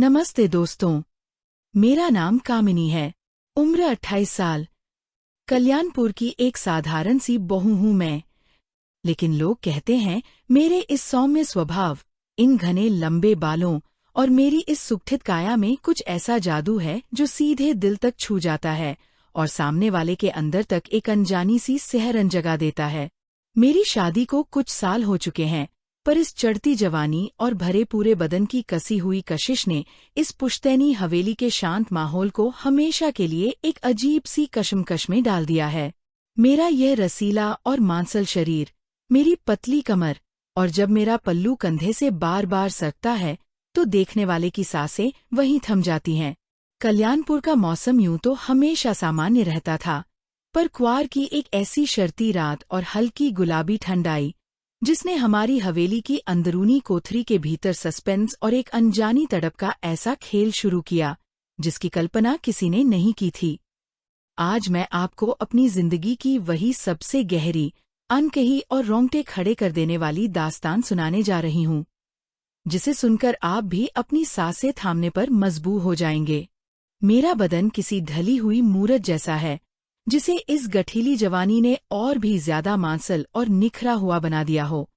नमस्ते दोस्तों, मेरा नाम कामिनी है। उम्र 28 साल। कल्याणपुर की एक साधारण सी बहू हूँ मैं। लेकिन लोग कहते हैं मेरे इस सौम्य स्वभाव, इन घने लंबे बालों और मेरी इस सुगठित काया में कुछ ऐसा जादू है जो सीधे दिल तक छू जाता है और सामने वाले के अंदर तक एक अनजानी सी सिहरन जगा देता है। मेरी शादी को कुछ साल हो चुके हैं, पर इस चढ़ती जवानी और भरे पूरे बदन की कसी हुई कशिश ने इस पुश्तैनी हवेली के शांत माहौल को हमेशा के लिए एक अजीब सी कशमकश में डाल दिया है। मेरा यह रसीला और मांसल शरीर, मेरी पतली कमर, और जब मेरा पल्लू कंधे से बार बार सरकता है तो देखने वाले की सांसें वहीं थम जाती हैं। कल्याणपुर का मौसम यूं तो हमेशा सामान्य रहता था, पर क्वार की एक ऐसी शर्ती रात और हल्की गुलाबी ठंड आई जिसने हमारी हवेली की अंदरूनी कोठरी के भीतर सस्पेंस और एक अनजानी तड़प का ऐसा खेल शुरू किया जिसकी कल्पना किसी ने नहीं की थी। आज मैं आपको अपनी जिंदगी की वही सबसे गहरी, अनकही और रोंगटे खड़े कर देने वाली दास्तान सुनाने जा रही हूँ, जिसे सुनकर आप भी अपनी सांसें थामने पर मजबूर हो जाएंगे। मेरा बदन किसी ढली हुई मूरत जैसा है जिसे इस गठीली जवानी ने और भी ज्यादा मांसल और निखरा हुआ बना दिया हो।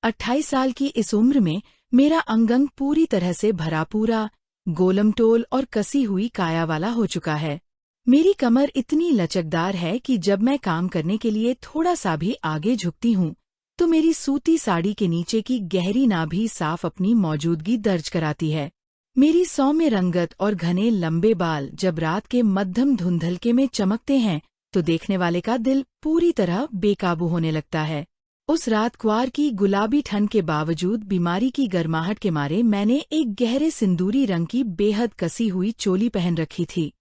28 साल की इस उम्र में मेरा अंग पूरी तरह से भरा पूरा, गोलमटोल और कसी हुई काया वाला हो चुका है। मेरी कमर इतनी लचकदार है कि जब मैं काम करने के लिए थोड़ा सा भी आगे झुकती हूँ तो मेरी सूती साड़ी के नीचे की गहरी नाभि साफ अपनी मौजूदगी दर्ज कराती है। मेरी सौम्य रंगत और घने लंबे बाल जब रात के मध्यम धुंधलके में चमकते हैं तो देखने वाले का दिल पूरी तरह बेकाबू होने लगता है। उस रात क्वार की गुलाबी ठंड के बावजूद बीमारी की गर्माहट के मारे मैंने एक गहरे सिंदूरी रंग की बेहद कसी हुई चोली पहन रखी थी,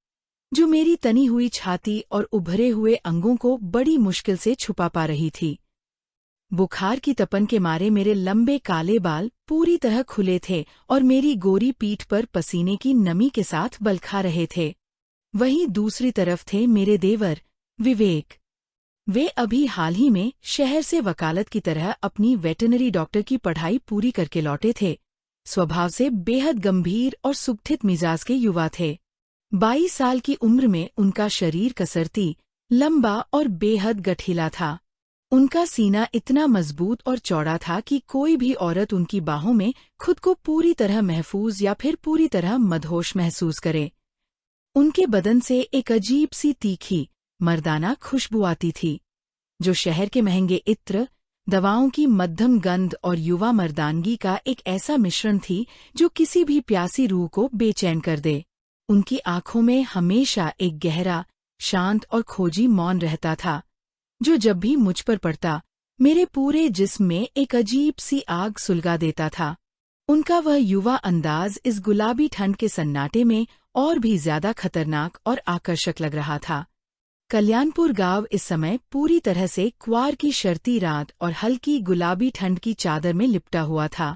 जो मेरी तनी हुई छाती और उभरे हुए अंगों को बड़ी मुश्किल से छुपा पा रही थी। बुखार की तपन के मारे मेरे लंबे काले बाल पूरी तरह खुले थे और मेरी गोरी पीठ पर पसीने की नमी के साथ बलखा रहे थे। वहीं दूसरी तरफ थे मेरे देवर विवेक। वे अभी हाल ही में शहर से वकालत की तरह अपनी वेटरनरी डॉक्टर की पढ़ाई पूरी करके लौटे थे। स्वभाव से बेहद गंभीर और सुगठित मिजाज के युवा थे। 22 साल की उम्र में उनका शरीर कसरती, लंबा और बेहद गठीला था। उनका सीना इतना मजबूत और चौड़ा था कि कोई भी औरत उनकी बाहों में खुद को पूरी तरह महफूज या फिर पूरी तरह मदहोश महसूस करे। उनके बदन से एक अजीब सी तीखी, मर्दाना खुशबू आती थी, जो शहर के महंगे इत्र, दवाओं की मध्यम गंध और युवा मर्दानगी का एक ऐसा मिश्रण थी जो किसी भी प्यासी रूह को बेचैन कर दे। उनकी आंखों में हमेशा एक गहरा, शांत और खोजी मौन रहता था, जो जब भी मुझ पर पड़ता मेरे पूरे जिस्म में एक अजीब सी आग सुलगा देता था। उनका वह युवा अंदाज इस गुलाबी ठंड के सन्नाटे में और भी ज्यादा खतरनाक और आकर्षक लग रहा था। कल्याणपुर गांव इस समय पूरी तरह से क्वार की शर्ती रात और हल्की गुलाबी ठंड की चादर में लिपटा हुआ था।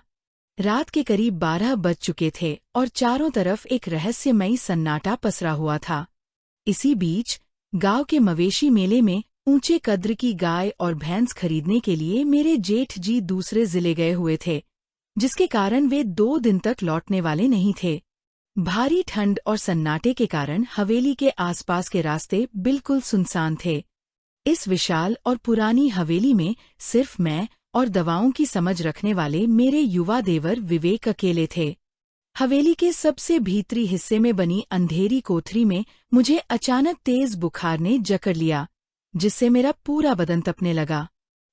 रात के करीब 12 बज चुके थे और चारों तरफ एक रहस्यमयी सन्नाटा पसरा हुआ था। इसी बीच गांव के मवेशी मेले में ऊंचे कद्र की गाय और भैंस खरीदने के लिए मेरे जेठ जी दूसरे जिले गए हुए थे, जिसके कारण वे 2 दिन तक लौटने वाले नहीं थे। भारी ठंड और सन्नाटे के कारण हवेली के आसपास के रास्ते बिल्कुल सुनसान थे। इस विशाल और पुरानी हवेली में सिर्फ मैं और दवाओं की समझ रखने वाले मेरे युवा देवर विवेक अकेले थे। हवेली के सबसे भीतरी हिस्से में बनी अंधेरी कोठरी में मुझे अचानक तेज बुखार ने जकड़ लिया, जिससे मेरा पूरा बदन तपने लगा।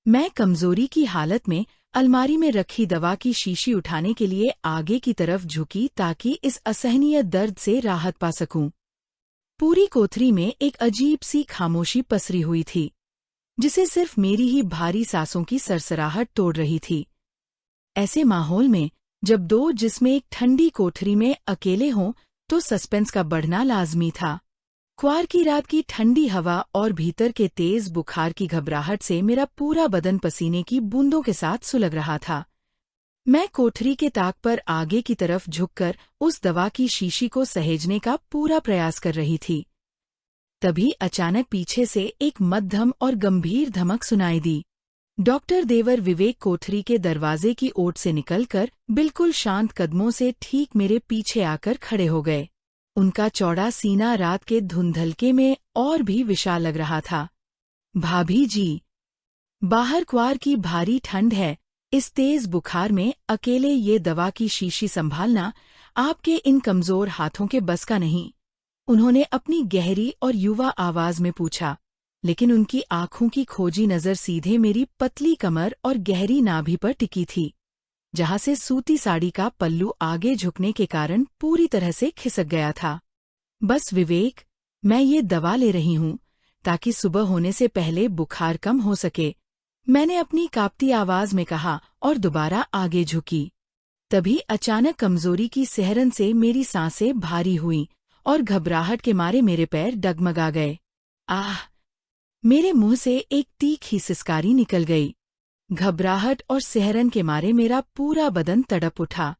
मैं कमजोरी की हालत में अलमारी में रखी दवा की शीशी उठाने के लिए आगे की तरफ झुकी ताकि इस असहनीय दर्द से राहत पा सकूं। पूरी कोठरी में एक अजीब सी खामोशी पसरी हुई थी, जिसे सिर्फ मेरी ही भारी सांसों की सरसराहट तोड़ रही थी। ऐसे माहौल में जब 2 जिस्में एक ठंडी कोठरी में अकेले हों तो सस्पेंस का बढ़ना लाजमी था। क्वार की रात की ठंडी हवा और भीतर के तेज बुखार की घबराहट से मेरा पूरा बदन पसीने की बूंदों के साथ सुलग रहा था। मैं कोठरी के ताक पर आगे की तरफ झुककर उस दवा की शीशी को सहेजने का पूरा प्रयास कर रही थी। तभी अचानक पीछे से एक मध्यम और गंभीर धमक सुनाई दी। डॉक्टर देवर विवेक कोठरी के दरवाजे की ओट से निकलकर बिल्कुल शांत कदमों से ठीक मेरे पीछे आकर खड़े हो गए। उनका चौड़ा सीना रात के धुंधलके में और भी विशाल लग रहा था। भाभी जी, बाहर क्वार की भारी ठंड है, इस तेज बुखार में अकेले ये दवा की शीशी संभालना आपके इन कमजोर हाथों के बस का नहीं। उन्होंने अपनी गहरी और युवा आवाज में पूछा, लेकिन उनकी आंखों की खोजी नजर सीधे मेरी पतली कमर और गहरी नाभि पर टिकी थी, जहां से सूती साड़ी का पल्लू आगे झुकने के कारण पूरी तरह से खिसक गया था। बस विवेक, मैं ये दवा ले रही हूं ताकि सुबह होने से पहले बुखार कम हो सके, मैंने अपनी कांपती आवाज में कहा और दोबारा आगे झुकी। तभी अचानक कमजोरी की सिहरन से मेरी सांसें भारी हुईं और घबराहट के मारे मेरे पैर डगमगा गए। आह! मेरे मुंह से एक तीखी सिसकारी निकल गई। घबराहट और सिहरन के मारे मेरा पूरा बदन तड़प उठा।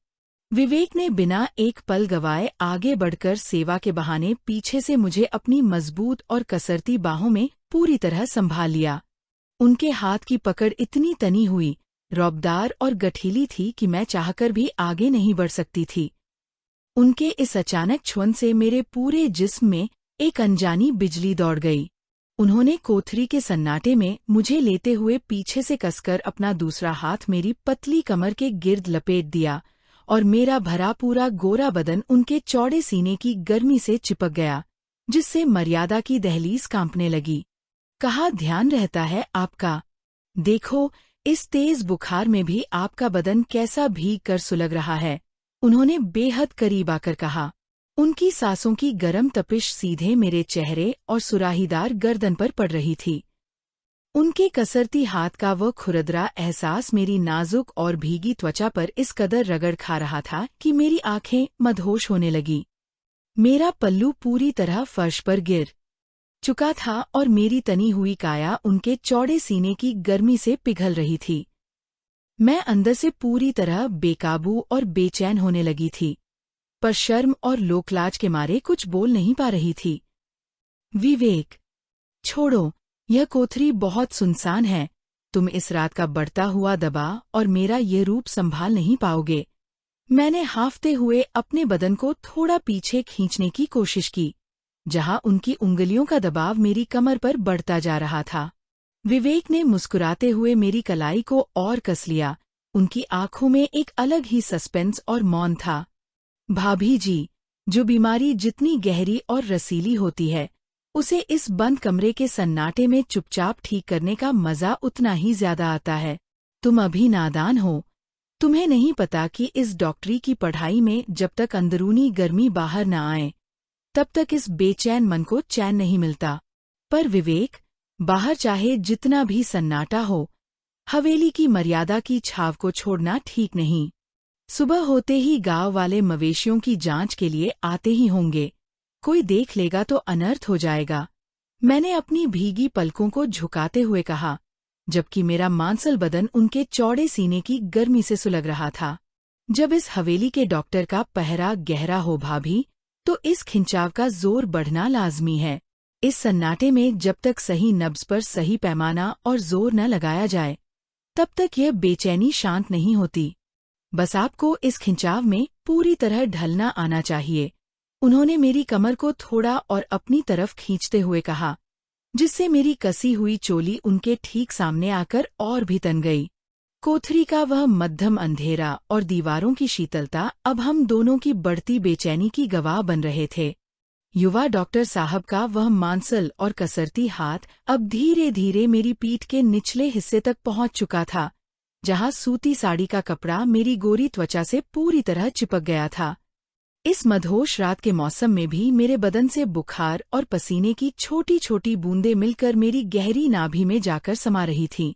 विवेक ने बिना एक पल गवाए आगे बढ़कर सेवा के बहाने पीछे से मुझे अपनी मजबूत और कसरती बाहों में पूरी तरह संभाल लिया। उनके हाथ की पकड़ इतनी तनी हुई, रौबदार और गठीली थी कि मैं चाहकर भी आगे नहीं बढ़ सकती थी। उनके इस अचानक छुअन से मेरे पूरे जिस्म में एक अनजानी बिजली दौड़ गई। उन्होंने कोठरी के सन्नाटे में मुझे लेते हुए पीछे से कसकर अपना दूसरा हाथ मेरी पतली कमर के गिर्द लपेट दिया और मेरा भरा पूरा गोरा बदन उनके चौड़े सीने की गर्मी से चिपक गया, जिससे मर्यादा की दहलीज कांपने लगी। कहा ध्यान रहता है आपका? देखो, इस तेज बुखार में भी आपका बदन कैसा भीग कर सुलग रहा है, उन्होंने बेहद करीब आकर कहा। उनकी सांसों की गर्म तपिश सीधे मेरे चेहरे और सुराहीदार गर्दन पर पड़ रही थी। उनके कसरती हाथ का वह खुरदरा एहसास मेरी नाजुक और भीगी त्वचा पर इस कदर रगड़ खा रहा था कि मेरी आंखें मदहोश होने लगी। मेरा पल्लू पूरी तरह फर्श पर गिर चुका था और मेरी तनी हुई काया उनके चौड़े सीने की गर्मी से पिघल रही थी। मैं अंदर से पूरी तरह बेकाबू और बेचैन होने लगी थी, पर शर्म और लोकलाज के मारे कुछ बोल नहीं पा रही थी। विवेक, छोड़ो, यह कोठरी बहुत सुनसान है, तुम इस रात का बढ़ता हुआ दबाव और मेरा ये रूप संभाल नहीं पाओगे। मैंने हांफते हुए अपने बदन को थोड़ा पीछे खींचने की कोशिश की, जहां उनकी उंगलियों का दबाव मेरी कमर पर बढ़ता जा रहा था। विवेक ने मुस्कुराते हुए मेरी कलाई को और कस लिया, उनकी आंखों में एक अलग ही सस्पेंस और मौन था। भाभी जी, जो बीमारी जितनी गहरी और रसीली होती है, उसे इस बंद कमरे के सन्नाटे में चुपचाप ठीक करने का मजा उतना ही ज्यादा आता है। तुम अभी नादान हो, तुम्हें नहीं पता कि इस डॉक्टरी की पढ़ाई में जब तक अंदरूनी गर्मी बाहर न आए, तब तक इस बेचैन मन को चैन नहीं मिलता। पर विवेक, बाहर चाहे जितना भी सन्नाटा हो, हवेली की मर्यादा की छाव को छोड़ना ठीक नहीं। सुबह होते ही गांव वाले मवेशियों की जांच के लिए आते ही होंगे, कोई देख लेगा तो अनर्थ हो जाएगा, मैंने अपनी भीगी पलकों को झुकाते हुए कहा, जबकि मेरा मांसल बदन उनके चौड़े सीने की गर्मी से सुलग रहा था। जब इस हवेली के डॉक्टर का पहरा गहरा हो भाभी, तो इस खिंचाव का जोर बढ़ना लाजमी है। इस सन्नाटे में जब तक सही नब्ज पर सही पैमाना और जोर न लगाया जाए, तब तक यह बेचैनी शांत नहीं होती। बस आपको इस खिंचाव में पूरी तरह ढलना आना चाहिए, उन्होंने मेरी कमर को थोड़ा और अपनी तरफ खींचते हुए कहा, जिससे मेरी कसी हुई चोली उनके ठीक सामने आकर और भी तन गई। कोठरी का वह मध्यम अंधेरा और दीवारों की शीतलता अब हम दोनों की बढ़ती बेचैनी की गवाह बन रहे थे। युवा डॉक्टर साहब का वह मांसल और कसरती हाथ अब धीरे धीरे मेरी पीठ के निचले हिस्से तक पहुंच चुका था, जहां सूती साड़ी का कपड़ा मेरी गोरी त्वचा से पूरी तरह चिपक गया था। इस मदहोश रात के मौसम में भी मेरे बदन से बुखार और पसीने की छोटी छोटी बूंदें मिलकर मेरी गहरी नाभि में जाकर समा रही थीं।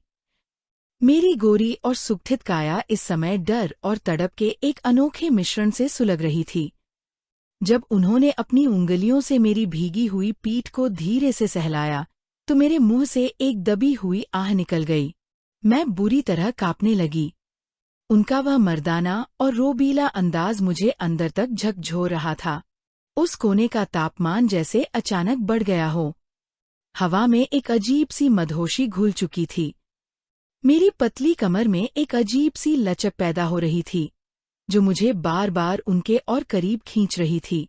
मेरी गोरी और सुगठित काया इस समय डर और तड़प के एक अनोखे मिश्रण से सुलग रही थी। जब उन्होंने अपनी उंगलियों से मेरी भीगी हुई पीठ को धीरे से सहलाया, तो मेरे मुंह से एक दबी हुई आह निकल गई। मैं बुरी तरह कांपने लगी। उनका वह मर्दाना और रोबीला अंदाज मुझे अंदर तक झकझोर रहा था। उस कोने का तापमान जैसे अचानक बढ़ गया हो। हवा में एक अजीब सी मदहोशी घुल चुकी थी। मेरी पतली कमर में एक अजीब सी लचक पैदा हो रही थी, जो मुझे बार बार उनके और करीब खींच रही थी।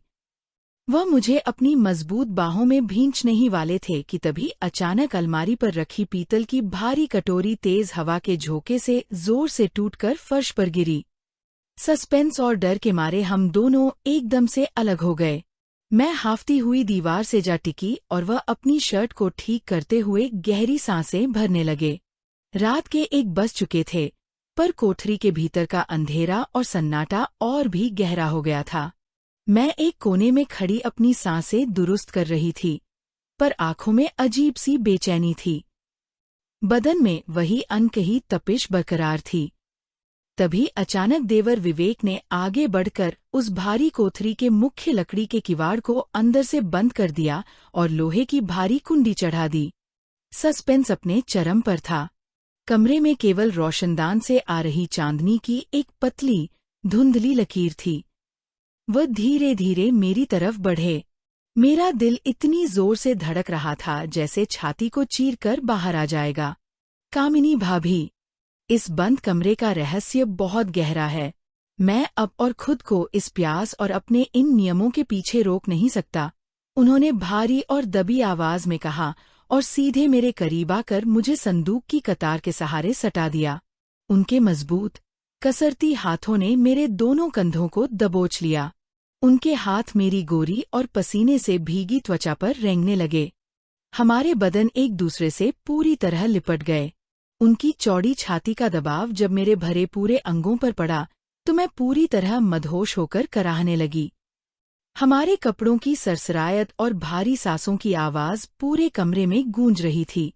वह मुझे अपनी मजबूत बाहों में भींचने ही वाले थे कि तभी अचानक अलमारी पर रखी पीतल की भारी कटोरी तेज हवा के झोंके से जोर से टूटकर फर्श पर गिरी। सस्पेंस और डर के मारे हम दोनों एकदम से अलग हो गए। मैं हाफती हुई दीवार से जा टिकी और वह अपनी शर्ट को ठीक करते हुए गहरी सांसें भरने लगे। रात के 1 बज चुके थे, पर कोठरी के भीतर का अंधेरा और सन्नाटा और भी गहरा हो गया था। मैं एक कोने में खड़ी अपनी सांसें दुरुस्त कर रही थी, पर आंखों में अजीब सी बेचैनी थी। बदन में वही अनकही तपिश बरकरार थी। तभी अचानक देवर विवेक ने आगे बढ़कर उस भारी कोठरी के मुख्य लकड़ी के किवाड़ को अंदर से बंद कर दिया और लोहे की भारी कुंडी चढ़ा दी। सस्पेंस अपने चरम पर था। कमरे में केवल रोशनदान से आ रही चांदनी की एक पतली, धुंधली लकीर थी। वह धीरे धीरे मेरी तरफ बढ़े। मेरा दिल इतनी जोर से धड़क रहा था जैसे छाती को चीरकर बाहर आ जाएगा। कामिनी भाभी, इस बंद कमरे का रहस्य बहुत गहरा है। मैं अब और खुद को इस प्यास और अपने इन नियमों के पीछे रोक नहीं सकता, उन्होंने भारी और दबी आवाज में कहा और सीधे मेरे करीब आकर मुझे संदूक की कतार के सहारे सटा दिया। उनके मजबूत, कसरती हाथों ने मेरे दोनों कंधों को दबोच लिया। उनके हाथ मेरी गोरी और पसीने से भीगी त्वचा पर रेंगने लगे। हमारे बदन एक दूसरे से पूरी तरह लिपट गए। उनकी चौड़ी छाती का दबाव जब मेरे भरे पूरे अंगों पर पड़ा तो मैं पूरी तरह मदहोश होकर कराहने लगी। हमारे कपड़ों की सरसरायत और भारी सांसों की आवाज पूरे कमरे में गूंज रही थी।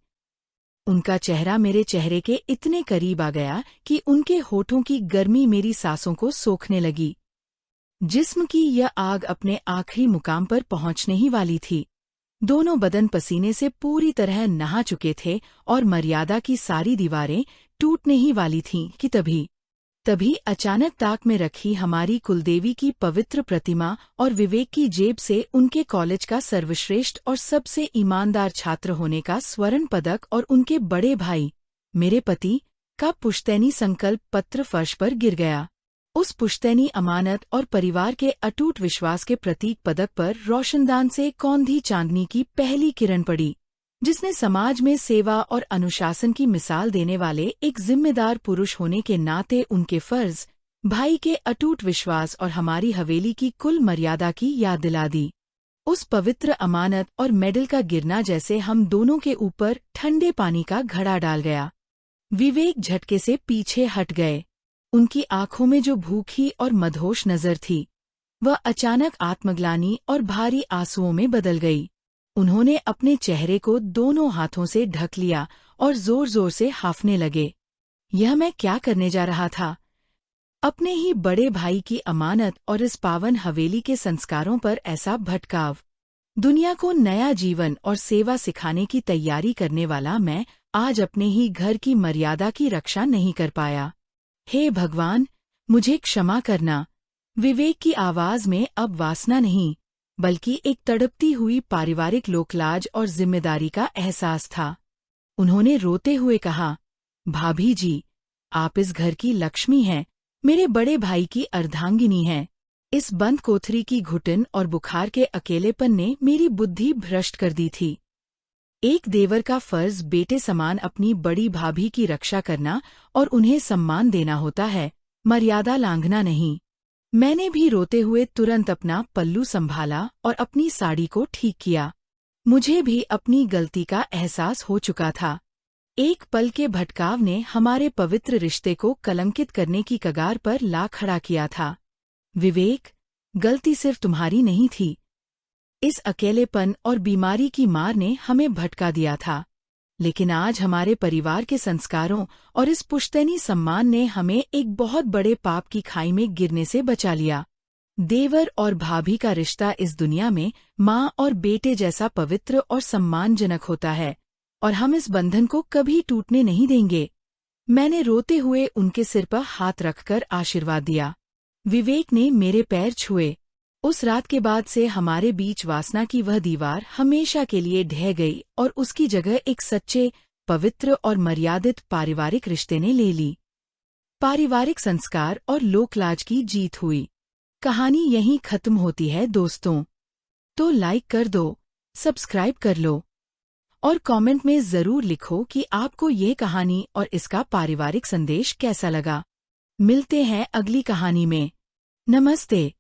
उनका चेहरा मेरे चेहरे के इतने करीब आ गया कि उनके होठों की गर्मी मेरी सांसों को सोखने लगी। जिस्म की यह आग अपने आखिरी मुकाम पर पहुंचने ही वाली थी। दोनों बदन पसीने से पूरी तरह नहा चुके थे और मर्यादा की सारी दीवारें टूटने ही वाली थीं कि तभी अचानक ताक में रखी हमारी कुलदेवी की पवित्र प्रतिमा और विवेक की जेब से उनके कॉलेज का सर्वश्रेष्ठ और सबसे ईमानदार छात्र होने का स्वर्ण पदक और उनके बड़े भाई, मेरे पति, का पुश्तैनी संकल्प पत्र फर्श पर गिर गया। उस पुश्तैनी अमानत और परिवार के अटूट विश्वास के प्रतीक पदक पर रोशनदान से कौंधी चांदनी की पहली किरण पड़ी, जिसने समाज में सेवा और अनुशासन की मिसाल देने वाले एक जिम्मेदार पुरुष होने के नाते उनके फर्ज, भाई के अटूट विश्वास और हमारी हवेली की कुल मर्यादा की याद दिला दी। उस पवित्र अमानत और मेडल का गिरना जैसे हम दोनों के ऊपर ठंडे पानी का घड़ा डाल गया। विवेक झटके से पीछे हट गए। उनकी आंखों में जो भूखी और मदहोश नजर थी, वह अचानक आत्मग्लानि और भारी आंसुओं में बदल गई। उन्होंने अपने चेहरे को दोनों हाथों से ढक लिया और जोर जोर से हांफने लगे। यह मैं क्या करने जा रहा था? अपने ही बड़े भाई की अमानत और इस पावन हवेली के संस्कारों पर ऐसा भटकाव। दुनिया को नया जीवन और सेवा सिखाने की तैयारी करने वाला मैं आज अपने ही घर की मर्यादा की रक्षा नहीं कर पाया। हे भगवान, मुझे क्षमा करना। विवेक की आवाज में अब वासना नहीं, बल्कि एक तड़पती हुई पारिवारिक लोकलाज और जिम्मेदारी का एहसास था। उन्होंने रोते हुए कहा, भाभी जी, आप इस घर की लक्ष्मी हैं, मेरे बड़े भाई की अर्धांगिनी हैं। इस बंद कोठरी की घुटन और बुखार के अकेलेपन ने मेरी बुद्धि भ्रष्ट कर दी थी। एक देवर का फर्ज बेटे समान अपनी बड़ी भाभी की रक्षा करना और उन्हें सम्मान देना होता है, मर्यादा लांघना नहीं। मैंने भी रोते हुए तुरंत अपना पल्लू संभाला और अपनी साड़ी को ठीक किया। मुझे भी अपनी गलती का एहसास हो चुका था। एक पल के भटकाव ने हमारे पवित्र रिश्ते को कलंकित करने की कगार पर ला खड़ा किया था। विवेक, गलती सिर्फ तुम्हारी नहीं थी। इस अकेलेपन और बीमारी की मार ने हमें भटका दिया था, लेकिन आज हमारे परिवार के संस्कारों और इस पुश्तैनी सम्मान ने हमें एक बहुत बड़े पाप की खाई में गिरने से बचा लिया। देवर और भाभी का रिश्ता इस दुनिया में माँ और बेटे जैसा पवित्र और सम्मानजनक होता है, और हम इस बंधन को कभी टूटने नहीं देंगे। मैंने रोते हुए उनके सिर पर हाथ रखकर आशीर्वाद दिया। विवेक ने मेरे पैर छुए। उस रात के बाद से हमारे बीच वासना की वह दीवार हमेशा के लिए ढह गई और उसकी जगह एक सच्चे, पवित्र और मर्यादित पारिवारिक रिश्ते ने ले ली। पारिवारिक संस्कार और लोकलाज की जीत हुई। कहानी यहीं खत्म होती है दोस्तों। तो लाइक कर दो, सब्सक्राइब कर लो और कमेंट में जरूर लिखो कि आपको ये कहानी और इसका पारिवारिक संदेश कैसा लगा। मिलते हैं अगली कहानी में। नमस्ते।